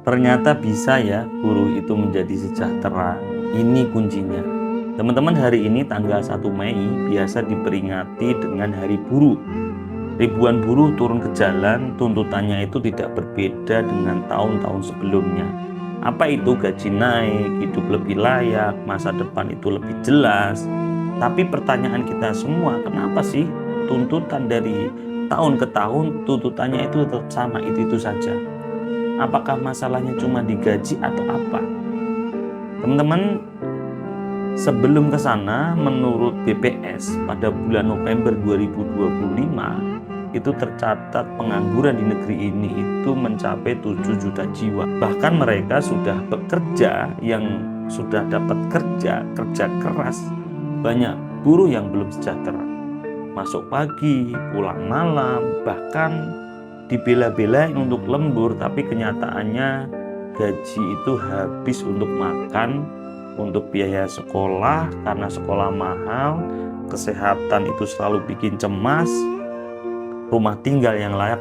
Ternyata bisa ya buruh itu menjadi sejahtera. Ini kuncinya. Teman-teman, hari ini tanggal 1 Mei biasa diperingati dengan Hari Buruh. Ribuan buruh turun ke jalan, tuntutannya itu tidak berbeda dengan tahun-tahun sebelumnya. Apa itu? Gaji naik, hidup lebih layak, masa depan itu lebih jelas. Tapi pertanyaan kita semua, kenapa sih tuntutan dari tahun ke tahun, tuntutannya itu tetap sama, itu saja? Apakah masalahnya cuma di gaji atau apa? Teman-teman, sebelum ke sana, menurut BPS pada bulan November 2025 itu tercatat pengangguran di negeri ini itu mencapai 7 juta jiwa. Bahkan mereka sudah bekerja, yang sudah dapat kerja keras. Banyak buruh yang belum sejahtera. Masuk pagi, pulang malam, bahkan dibela-belain untuk lembur, tapi kenyataannya gaji itu habis untuk makan, untuk biaya sekolah karena sekolah mahal, kesehatan itu selalu bikin cemas, rumah tinggal yang layak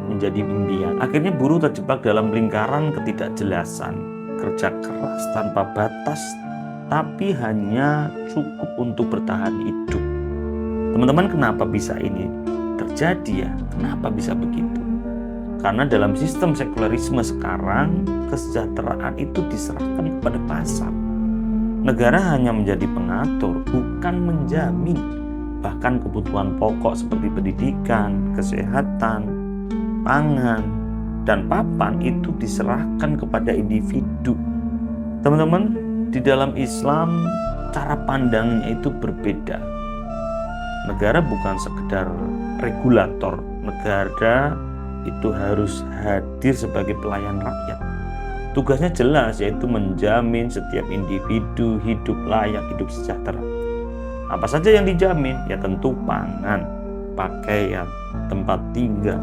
menjadi impian. Akhirnya buruh terjebak dalam lingkaran ketidakjelasan, kerja keras tanpa batas, tapi hanya cukup untuk bertahan hidup. Teman-teman, kenapa bisa ini terjadi ya? Kenapa bisa begitu? Karena dalam sistem sekularisme sekarang, kesejahteraan itu diserahkan kepada pasar. Negara hanya menjadi pengatur, bukan menjamin. Bahkan kebutuhan pokok seperti pendidikan, kesehatan, pangan, dan papan itu diserahkan kepada individu. Teman-teman, di dalam Islam, cara pandangnya itu berbeda. Negara bukan sekedar regulator, negara itu harus hadir sebagai pelayan rakyat. Tugasnya jelas, yaitu menjamin setiap individu hidup layak, hidup sejahtera. Apa saja yang dijamin? Ya tentu pangan, pakaian, tempat tinggal,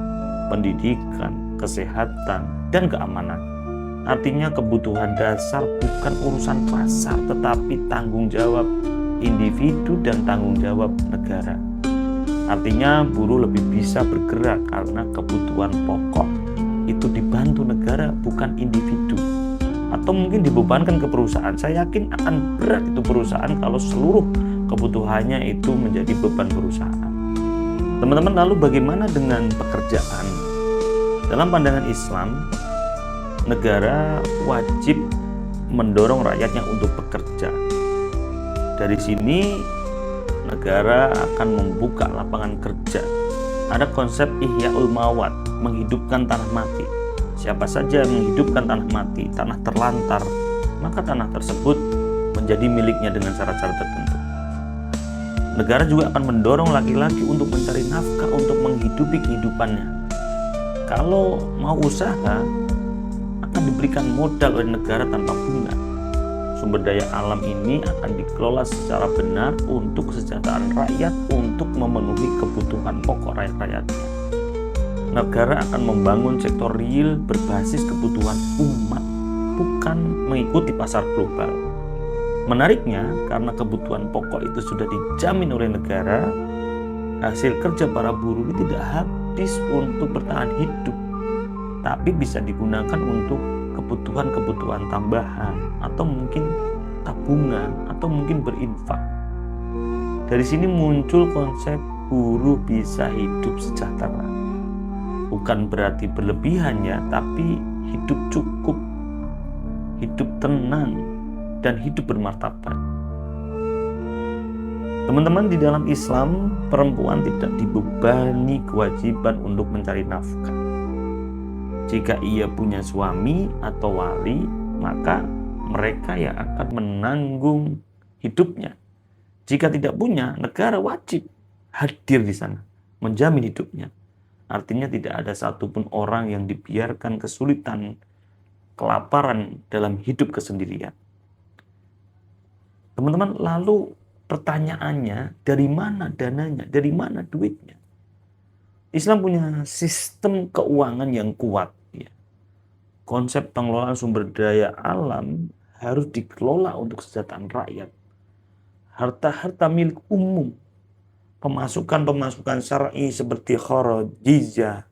pendidikan, kesehatan, dan keamanan. Artinya kebutuhan dasar bukan urusan pasar, tetapi tanggung jawab individu dan tanggung jawab negara. Artinya buruh lebih bisa bergerak karena kebutuhan pokok itu dibantu negara, bukan individu. Atau mungkin dibebankan ke perusahaan. Saya yakin akan berat itu perusahaan kalau seluruh kebutuhannya itu menjadi beban perusahaan. Teman-teman, lalu bagaimana dengan pekerjaan? Dalam pandangan Islam, negara wajib mendorong rakyatnya untuk bekerja. Dari sini negara akan membuka lapangan kerja. Ada konsep ihya'ul mawat, menghidupkan tanah mati. Siapa saja yang menghidupkan tanah mati, tanah terlantar, maka tanah tersebut menjadi miliknya dengan cara-cara tertentu. Negara juga akan mendorong laki-laki untuk mencari nafkah untuk menghidupi kehidupannya. Kalau mau usaha, akan diberikan modal oleh negara tanpa bunga. Sumber daya alam ini akan dikelola secara benar untuk kesejahteraan rakyat, untuk memenuhi kebutuhan pokok rakyat-rakyatnya. Negara akan membangun sektor real berbasis kebutuhan umat, bukan mengikuti pasar global. Menariknya, karena kebutuhan pokok itu sudah dijamin oleh negara, hasil kerja para buruh ini tidak habis untuk bertahan hidup, tapi bisa digunakan untuk kebutuhan-kebutuhan tambahan, atau mungkin tabungan, atau mungkin berinfak. Dari sini muncul konsep buruh bisa hidup sejahtera. Bukan berarti berlebihan ya, tapi hidup cukup, hidup tenang, dan hidup bermartabat. Teman-teman, di dalam Islam, perempuan tidak dibebani kewajiban untuk mencari nafkah. Jika ia punya suami atau wali, maka mereka yang akan menanggung hidupnya. Jika tidak punya, negara wajib hadir di sana, menjamin hidupnya. Artinya tidak ada satupun orang yang dibiarkan kesulitan, kelaparan dalam hidup kesendirian. Teman-teman, lalu pertanyaannya, dari mana dananya, dari mana duitnya? Islam punya sistem keuangan yang kuat. Ya. Konsep pengelolaan sumber daya alam harus dikelola untuk kesejahteraan rakyat. Harta-harta milik umum, pemasukan-pemasukan syar'i seperti kharaj, jizyah,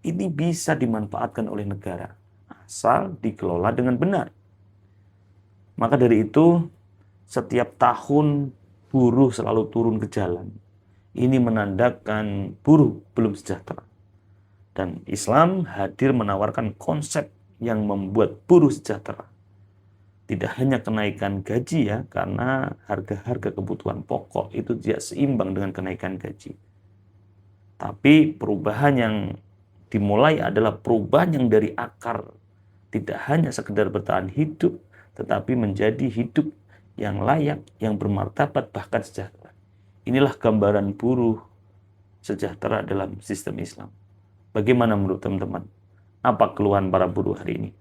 ini bisa dimanfaatkan oleh negara. asal dikelola dengan benar. Maka dari itu, setiap tahun buruh selalu turun ke jalan. Ini menandakan buruh belum sejahtera. Dan Islam hadir menawarkan konsep yang membuat buruh sejahtera. Tidak hanya kenaikan gaji ya, karena harga-harga kebutuhan pokok itu tidak seimbang dengan kenaikan gaji. Tapi perubahan yang dimulai adalah perubahan yang dari akar. Tidak hanya sekedar bertahan hidup, tetapi menjadi hidup yang layak, yang bermartabat, bahkan sejahtera. Inilah gambaran buruh sejahtera dalam sistem Islam. Bagaimana menurut teman-teman? Apa keluhan para buruh hari ini?